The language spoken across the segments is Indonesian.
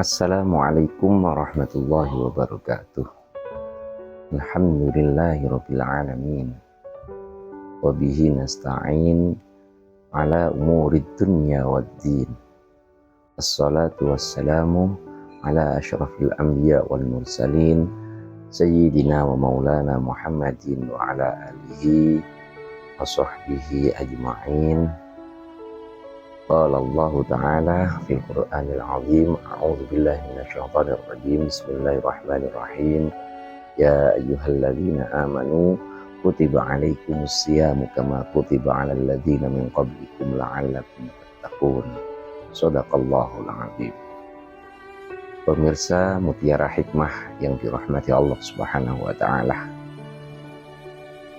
Assalamualaikum warahmatullahi wabarakatuh. Alhamdulillahirabbil alamin. Wa bihi nasta'in ala umurid dunya waddin. Assalatu wassalamu ala asyrafil anbiya wal mursalin sayyidina wa maulana Muhammadin wa ala alihi wa sahbihi ajma'in. Qala Allah Ta'ala fil Qur'anil Azim, a'udzu billahi minasyaitonir rajim. Bismillahirrahmanirrahim. Ya ayyuhalladzina amanu kutiba alaikumus syiyamu kama kutiba alal ladzina min qablikum la'allakum tattaqun. Shadaqallahul azim. Pemirsa Mutiara Hikmah yang dirahmati Allah Subhanahu wa taala.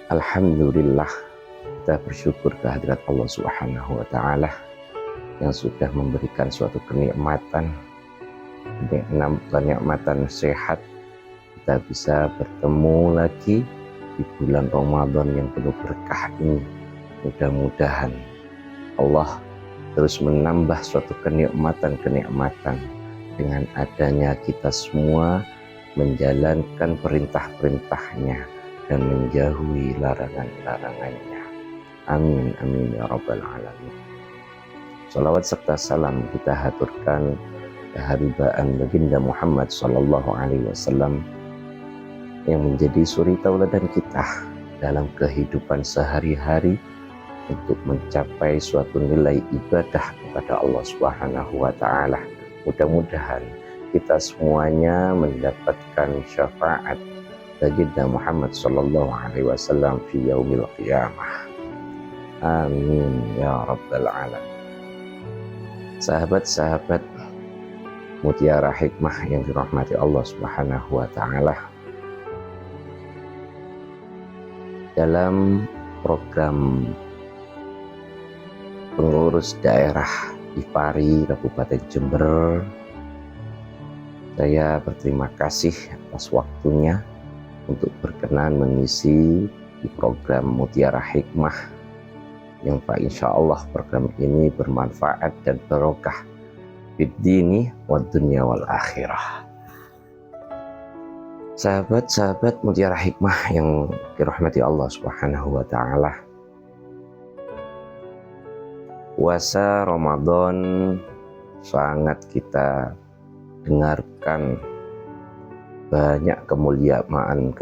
Alhamdulillah, kita bersyukur kehadirat Allah Subhanahu wa taala yang sudah memberikan suatu kenikmatan sehat. Kita bisa bertemu lagi di bulan Ramadan yang penuh berkah ini. Mudah-mudahan Allah terus menambah suatu kenikmatan dengan adanya kita semua menjalankan perintah-perintahnya dan menjauhi larangan-larangannya. Amin amin ya rabbal alamin. Salawat serta salam kita haturkan keharibaan baginda Muhammad sallallahu alaihi wasallam yang menjadi suri tauladan kita dalam kehidupan sehari-hari untuk mencapai suatu nilai ibadah kepada Allah Subhanahu wa taala. Mudah-mudahan kita semuanya mendapatkan syafaat baginda Muhammad sallallahu alaihi wasallam fi yaumil qiyamah. Amin ya rabbal alamin. Sahabat-sahabat Mutiara Hikmah yang dirahmati Allah Subhanahu wa taala, dalam program pengurus daerah IPARI Kabupaten Jember, saya berterima kasih atas waktunya untuk berkenan mengisi di program Mutiara Hikmah yang insya Allah program ini bermanfaat dan barokah fid dini wad dunya wal akhirah. Sahabat-sahabat Mutiara Hikmah yang dirahmati Allah Subhanahu wa taala, puasa Ramadan sangat kita dengarkan banyak kemuliaan,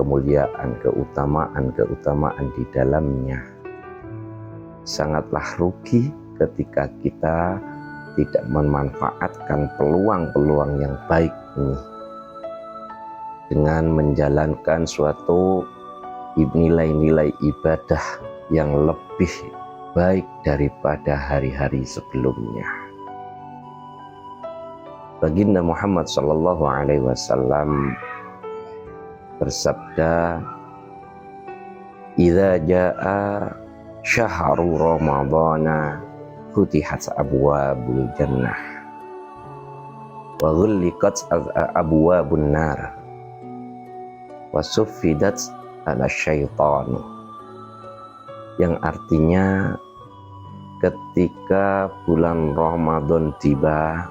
keutamaan di dalamnya. Sangatlah rugi ketika kita tidak memanfaatkan peluang-peluang yang baik ini dengan menjalankan suatu nilai-nilai ibadah yang lebih baik daripada hari-hari sebelumnya. Baginda Muhammad sallallahu alaihi wasallam bersabda, "Idza jaa syahrul ramadhana futihat abwabul jannah wa ghulliqat abwabun nar wa suffidat ala syaitan." Yang artinya ketika bulan Ramadan tiba,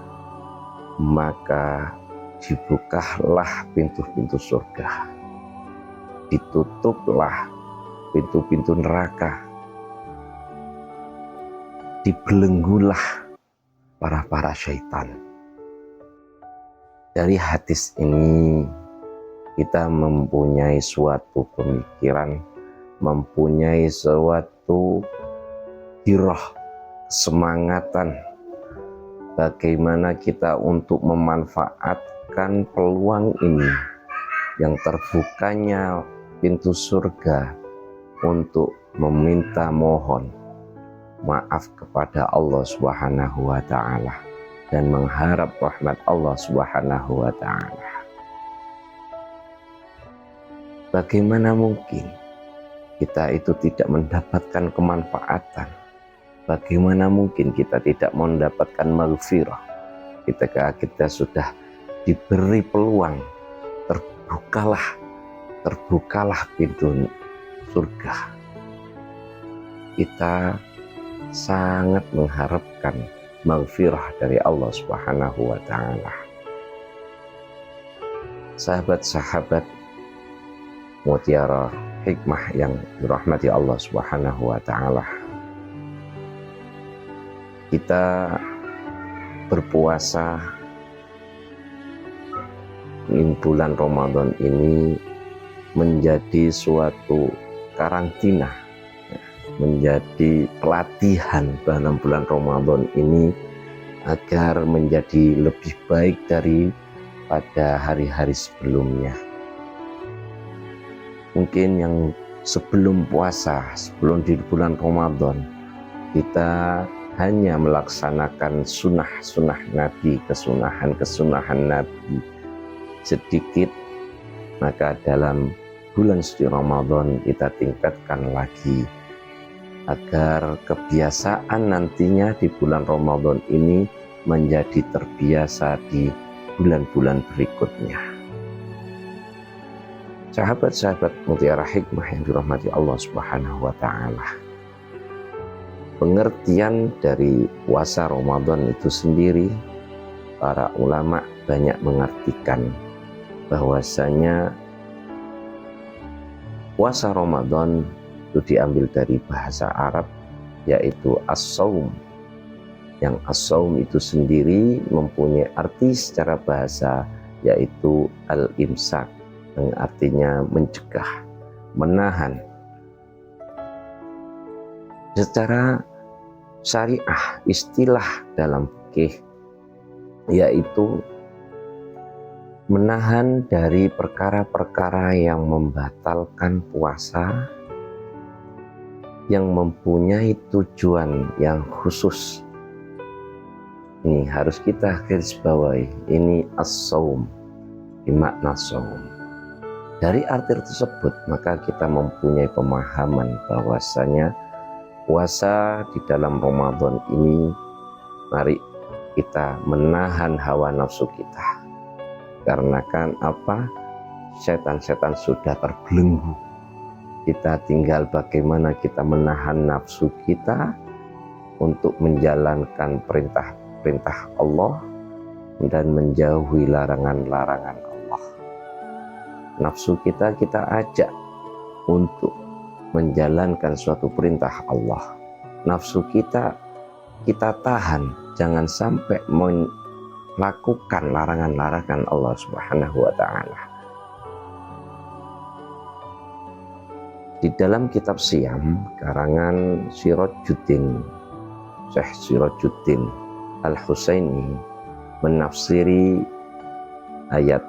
maka dibukahlah pintu-pintu surga, ditutuplah pintu-pintu neraka, dibelenggulah para syaitan. Dari hadis ini kita mempunyai suatu pemikiran, mempunyai suatu giroh, semangatan bagaimana kita untuk memanfaatkan peluang ini yang terbukanya pintu surga untuk meminta mohon maaf kepada Allah Subhanahu wa taala dan mengharap rahmat Allah Subhanahu wa taala. Bagaimana mungkin kita itu tidak mendapatkan kemanfaatan? Bagaimana mungkin kita tidak mendapatkan maghfirah ketika kita sudah diberi peluang? Terbukalah pintu surga. Kita sangat mengharapkan maghfirah dari Allah Subhanahu wa taala. sahabat-sahabat Mutiara Hikmah yang dirahmati Allah Subhanahu wa Ta'ala, kita berpuasa di bulan Ramadan ini menjadi suatu karantina, menjadi pelatihan dalam bulan Ramadan ini agar menjadi lebih baik daripada hari-hari sebelumnya. Mungkin yang sebelum puasa, sebelum di bulan Ramadan, kita hanya melaksanakan sunnah-sunnah Nabi, kesunahan Nabi sedikit, maka dalam bulan suci Ramadan kita tingkatkan lagi agar kebiasaan nantinya di bulan Ramadan ini menjadi terbiasa di bulan-bulan berikutnya. Sahabat-sahabat Mutiara Hikmah yang dirahmati Allah Subhanahu wa Ta'ala, pengertian dari puasa Ramadan itu sendiri, para ulama banyak mengartikan bahwasanya puasa Ramadan itu diambil dari bahasa Arab, yaitu as-saum. Yang as-saum itu sendiri mempunyai arti secara bahasa, yaitu al-imsak, yang artinya mencegah, menahan. Secara syariah, istilah dalam fikih yaitu menahan dari perkara-perkara yang membatalkan puasa, yang mempunyai tujuan yang khusus. Ini harus kita garis bawahi, ini as-saum, makna saum. Dari arti tersebut maka kita mempunyai pemahaman bahwasanya puasa di dalam Ramadan ini, mari kita menahan hawa nafsu kita. Karena kan apa? Setan-setan sudah terbelenggu. Kita tinggal bagaimana kita menahan nafsu kita untuk menjalankan perintah-perintah Allah dan menjauhi larangan-larangan Allah. Nafsu kita ajak untuk menjalankan suatu perintah Allah. Nafsu kita tahan, jangan sampai melakukan larangan-larangan Allah Subhanahu wa Ta'ala. Di dalam kitab Siyam karangan Syirotjuddin, Syekh Syirotjuddin Al-Husaini menafsiri ayat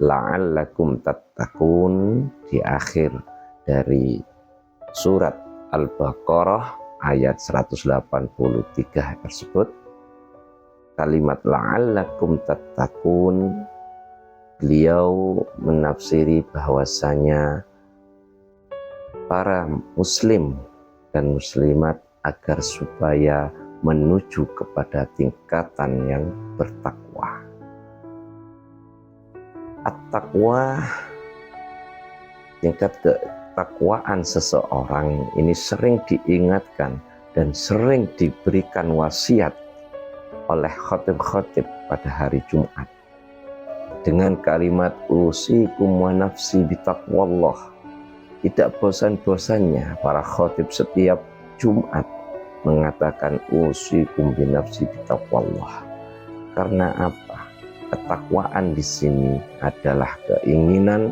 la'allakum tattaqun di akhir dari surat Al-Baqarah ayat 183 tersebut. Kalimat la'allakum tattaqun, beliau menafsiri bahwasanya para muslim dan muslimat agar supaya menuju kepada tingkatan yang bertakwa. At-taqwa, tingkat ketakwaan seseorang ini sering diingatkan dan sering diberikan wasiat oleh khatib-khatib pada hari Jumat dengan kalimat usikum wa nafsi bitaqwallah. Tidak bosan-bosannya para khatib setiap Jumat mengatakan usikum bi nafsi bitaqwallah. Karena apa? Ketakwaan di sini adalah keinginan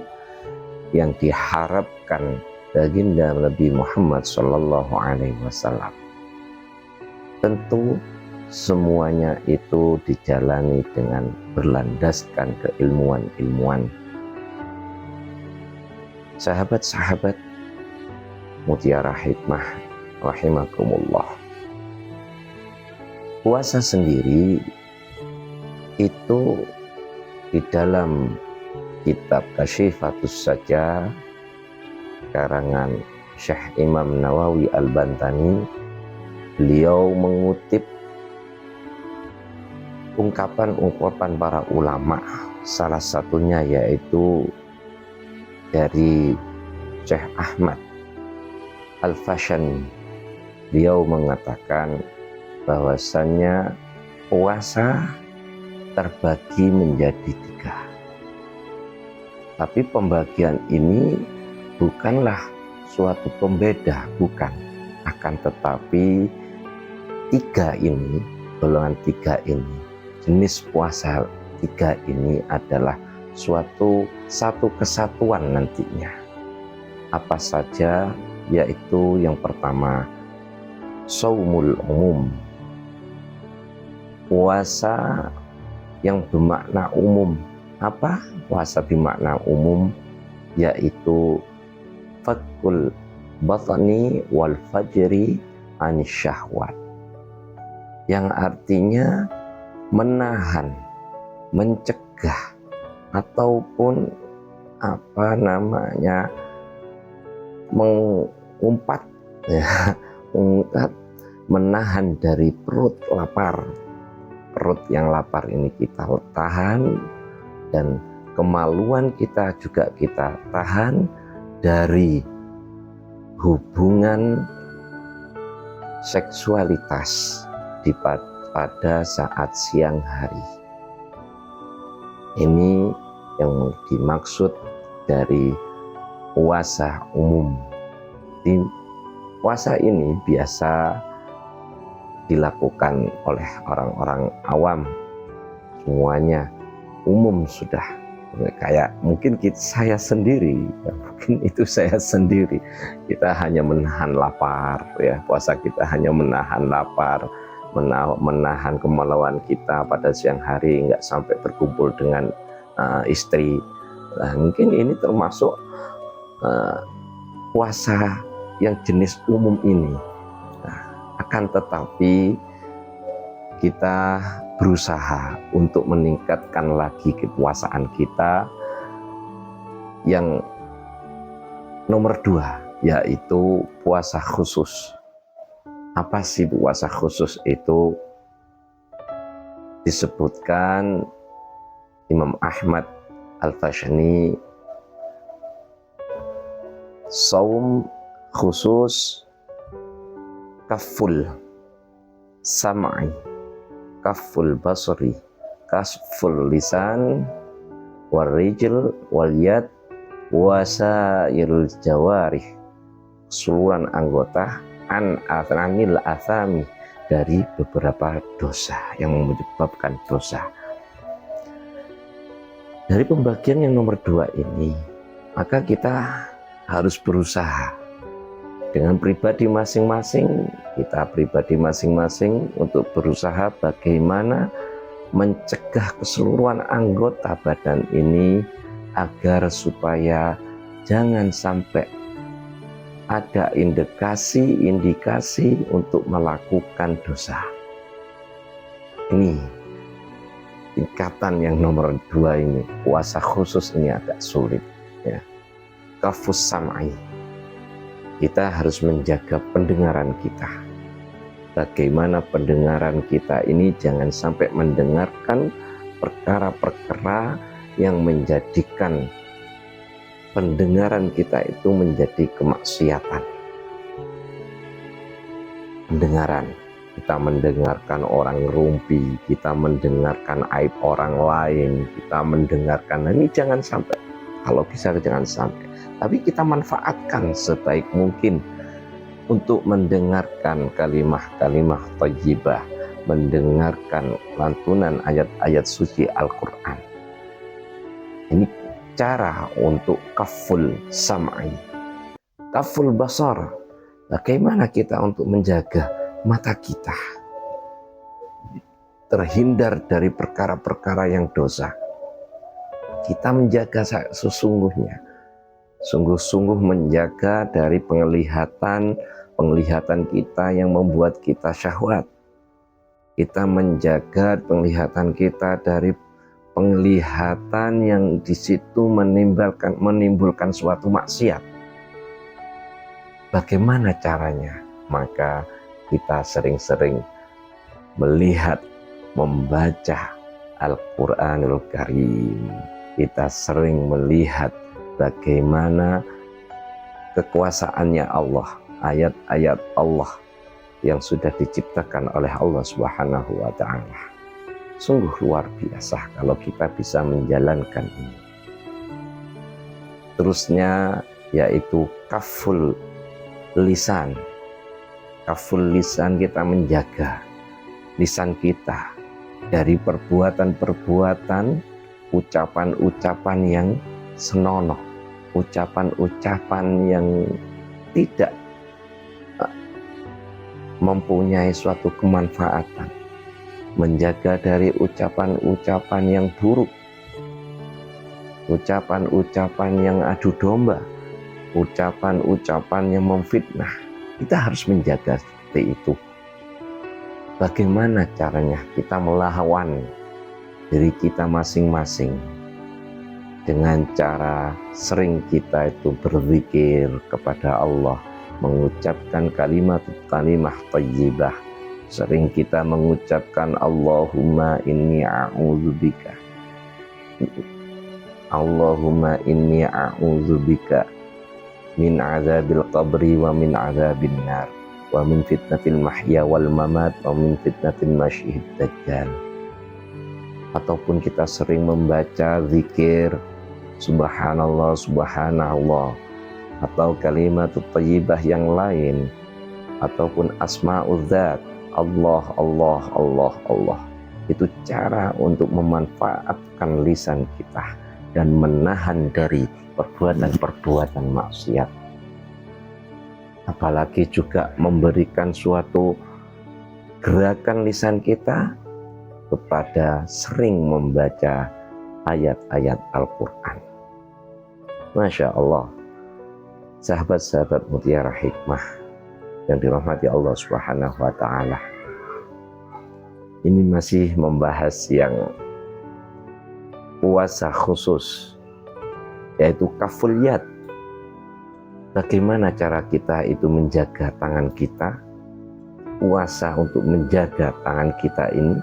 yang diharapkan baginda Nabi Muhammad sallallahu alaihi wasallam. Tentu semuanya itu dijalani dengan berlandaskan keilmuan-ilmuwan. Sahabat-sahabat Mutiara Hikmah rahimakumullah, puasa sendiri itu di dalam kitab Kasyifatus Sajah karangan Syekh Imam Nawawi Al-Bantani, beliau mengutip ungkapan-ungkapan para ulama, salah satunya yaitu dari Syekh Ahmad Al-Fashani. Beliau mengatakan bahwasannya puasa terbagi menjadi 3. Tapi pembagian ini bukanlah suatu pembeda, bukan. Akan tetapi golongan tiga ini, jenis puasa tiga ini adalah satu kesatuan nantinya. Apa saja? Yaitu yang pertama, shaumul umum, puasa yang bermakna umum. Apa puasa bermakna umum? Yaitu fakul batni wal fajri anis syahwat, yang artinya menahan, mencegah, ataupun mengumpat, menahan dari perut lapar. Perut yang lapar ini kita tahan, dan kemaluan kita juga kita tahan dari hubungan seksualitas pada saat siang hari. Ini yang dimaksud dari puasa umum. Di puasa ini biasa dilakukan oleh orang-orang awam, semuanya umum sudah. Kayak mungkin saya sendiri, mungkin itu saya sendiri, kita hanya menahan lapar, ya, puasa kita hanya menahan lapar, menahan kemaluan kita pada siang hari, nggak sampai berkumpul dengan istri. Nah, mungkin ini termasuk puasa yang jenis umum ini. Nah, akan tetapi kita berusaha untuk meningkatkan lagi kepuasaan kita yang nomor 2, yaitu puasa khusus. Apa sih puasa khusus itu? Disebutkan Imam Ahmad Al-Fashani, saum khusus kaful sam'i, kaful basri, kaful lisan, wal rijl, wal yad, wasairul jawarih, keseluruhan anggota, anil athami, dari beberapa dosa yang menyebabkan dosa. Dari pembagian yang nomor 2 ini, maka kita harus berusaha dengan pribadi masing-masing, untuk berusaha bagaimana mencegah keseluruhan anggota badan ini agar supaya jangan sampai ada indikasi untuk melakukan dosa. Ini tingkatan yang nomor 2 ini, puasa khusus ini agak sulit, ya. Kafus sam'i, kita harus menjaga pendengaran kita. Bagaimana pendengaran kita ini jangan sampai mendengarkan perkara-perkara yang menjadikan pendengaran kita itu menjadi kemaksiatan. Pendengaran, kita mendengarkan orang rumpi, kita mendengarkan aib orang lain, kita mendengarkan, ini jangan sampai, kalau bisa jangan sampai. Tapi kita manfaatkan sebaik mungkin untuk mendengarkan kalimah-kalimah thayyibah, mendengarkan lantunan ayat-ayat suci Al-Quran. Ini cara untuk kaful sam'i. Kaful basar, bagaimana kita untuk menjaga mata kita terhindar dari perkara-perkara yang dosa. Kita menjaga sungguh-sungguh menjaga dari penglihatan kita yang membuat kita syahwat. Kita menjaga penglihatan kita dari penglihatan yang di situ menimbulkan suatu maksiat. Bagaimana caranya? Maka kita sering-sering melihat, membaca Al-Quranul Karim. Kita sering melihat bagaimana kekuasaannya Allah, ayat-ayat Allah yang sudah diciptakan oleh Allah Subhanahu wa Ta'ala. Sungguh luar biasa kalau kita bisa menjalankan ini. terusnya yaitu kaful lisan. Kaful lisan, kita menjaga lisan kita dari perbuatan-perbuatan, ucapan-ucapan yang senonoh, ucapan-ucapan yang tidak mempunyai suatu kemanfaatan, menjaga dari ucapan-ucapan yang buruk, ucapan-ucapan yang adu domba, ucapan-ucapan yang memfitnah. Kita harus menjaga seperti itu. Bagaimana caranya? Kita melawan diri kita masing-masing dengan cara sering kita itu berzikir kepada Allah, mengucapkan kalimah thayyibah. Sering kita mengucapkan Allahumma inni a'udzubika, Allahumma inni a'udzubika min azabil qabri wa min azabin nar wa min fitnatil mahya wal mamat wa min fitnatil masyihid dajjal. Ataupun kita sering membaca zikir subhanallah subhanallah, atau kalimat thayyibah yang lain, ataupun asma'udzat, Allah Allah Allah Allah. Itu cara untuk memanfaatkan lisan kita dan menahan dari perbuatan-perbuatan maksiat. Apalagi juga memberikan suatu gerakan lisan kita kepada sering membaca ayat-ayat Al-Quran. Masya Allah, sahabat-sahabat Mutiara Hikmah yang dirahmati Allah Subhanahu wa Ta'ala, ini masih membahas yang puasa khusus, yaitu kaful yad. Bagaimana cara kita itu menjaga tangan kita, puasa untuk menjaga tangan kita ini.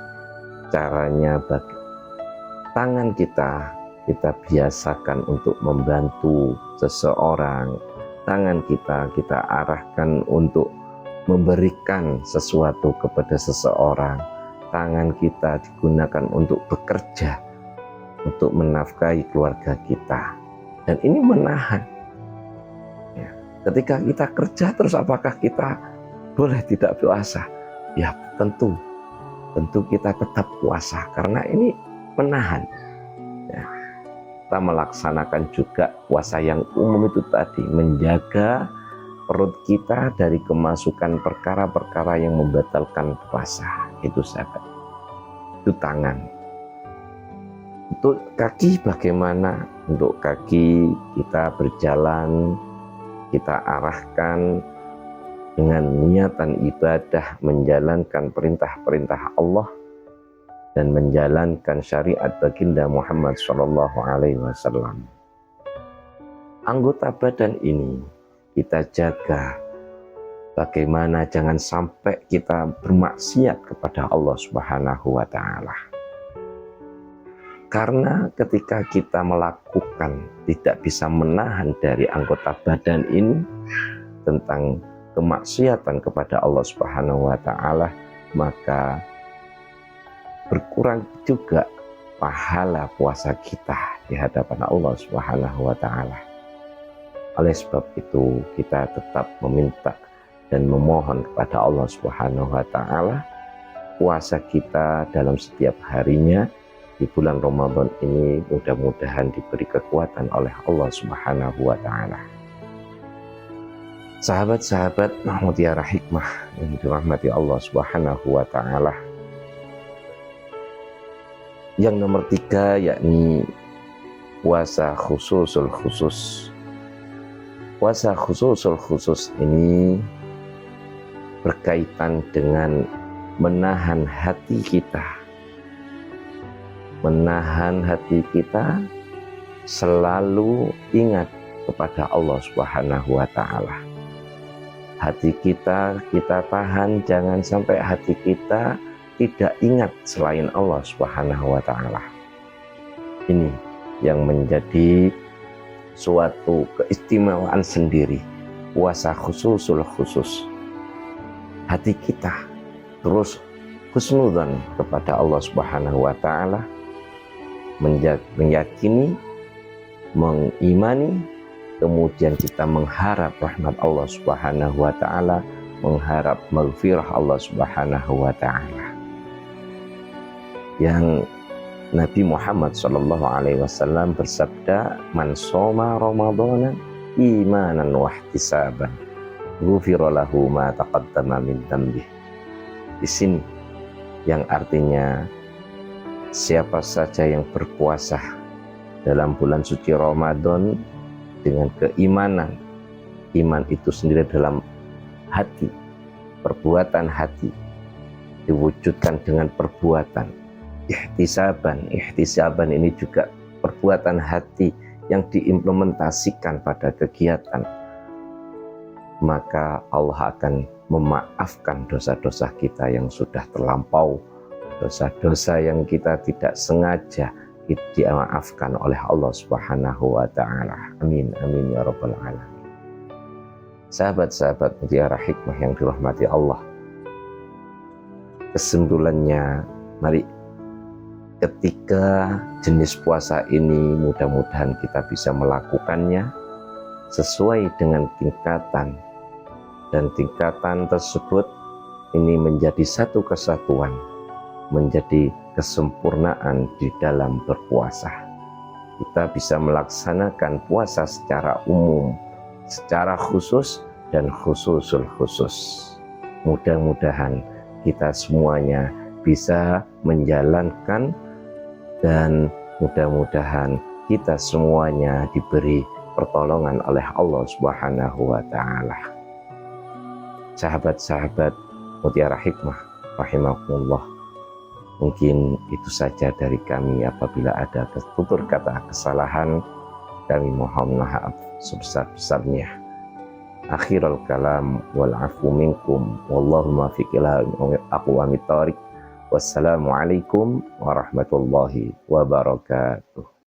Caranya bagi tangan kita biasakan untuk membantu seseorang. Tangan kita arahkan untuk memberikan sesuatu kepada seseorang. Tangan kita digunakan untuk bekerja, untuk menafkahi keluarga kita. Dan ini menahan. Ya, ketika kita kerja, terus apakah kita boleh tidak puasa? Ya tentu kita tetap puasa, karena ini menahan. Ya, kita melaksanakan juga puasa yang umum itu tadi, menjaga perut kita dari kemasukan perkara-perkara yang membatalkan puasa. Itu sahabat, itu tangan. Untuk kaki bagaimana? Untuk kaki kita berjalan, kita arahkan dengan niatan ibadah, menjalankan perintah-perintah Allah dan menjalankan syariat baginda Muhammad SAW. Anggota badan ini kita jaga bagaimana jangan sampai kita bermaksiat kepada Allah Subhanahu wa Ta'ala. Karena ketika kita melakukan, tidak bisa menahan dari anggota badan ini tentang kemaksiatan kepada Allah Subhanahu wa Ta'ala, maka berkurang juga pahala puasa kita di hadapan Allah Subhanahu wa Ta'ala. Oleh sebab itu, kita tetap meminta dan memohon kepada Allah Subhanahu wa Ta'ala, puasa kita dalam setiap harinya di bulan Ramadan ini mudah-mudahan diberi kekuatan oleh Allah Subhanahu wa Ta'ala. Sahabat-sahabat Mutiara Hikmah yang dirahmati Allah Subhanahu wa Ta'ala, yang nomor 3 yakni puasa khususul khusus. Puasa khususul khusus ini berkaitan dengan menahan hati kita. Menahan hati kita selalu ingat kepada Allah Subhanahu wa Ta'ala. Hati kita tahan, jangan sampai hati kita tidak ingat selain Allah Subhanahu wa Ta'ala. Ini yang menjadi suatu keistimewaan sendiri, puasa khususul khusus. Hati kita terus husnudzan kepada Allah Subhanahu wa Ta'ala, meyakini, mengimani kemudian kita mengharap rahmat Allah Subhanahu wa taala, mengharap maghfirah Allah Subhanahu wa taala. Yang Nabi Muhammad sallallahu alaihi wasallam bersabda, "Man shoma Ramadhana imanan wa ihtisaban, ghufira lahu ma taqaddama min dzambih." Di sini yang artinya siapa saja yang berpuasa dalam bulan suci Ramadan dengan keimanan, iman itu sendiri dalam hati, perbuatan hati diwujudkan dengan perbuatan. Ihtisaban ini juga perbuatan hati yang diimplementasikan pada kegiatan, maka Allah akan memaafkan dosa-dosa kita yang sudah terlampau, dosa-dosa yang kita tidak sengaja dimaafkan oleh Allah Subhanahu wa taala. Amin amin ya rabbal alamin. Sahabat-sahabat Mutiara Hikmah yang dirahmati Allah, kesimpulannya, mari ketika jenis puasa ini mudah-mudahan kita bisa melakukannya sesuai dengan tingkatan, dan tingkatan tersebut ini menjadi satu kesatuan, menjadi kesempurnaan di dalam berpuasa. Kita bisa melaksanakan puasa secara umum, secara khusus dan khususul khusus. Mudah-mudahan kita semuanya bisa menjalankan, dan mudah-mudahan kita semuanya diberi pertolongan oleh Allah Subhanahu wa taala. Sahabat-sahabat Mutiara Hikmah rahimakumullah, mungkin itu saja dari kami. Apabila ada tutur kata kesalahan, kami mohon maaf sebesar-besarnya. Akhirul kalam wal afu minkum wallahu muwaffiq ila aqwamit thoriq. Wassalamualaikum warahmatullahi wabarakatuh.